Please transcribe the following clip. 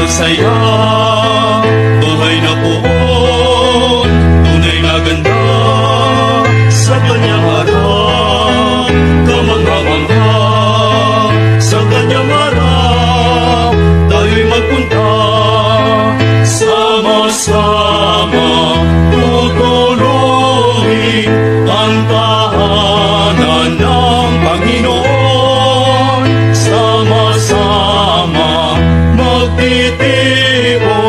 masaya, bahay na poon, tunay na ganda, sa kanyang harap, kamangha-mangha, sa kanyang harap, tayo'y magpunta, sama-sama, tutuloy ang tahanan ng Panginoon, sama-sama, magtitipon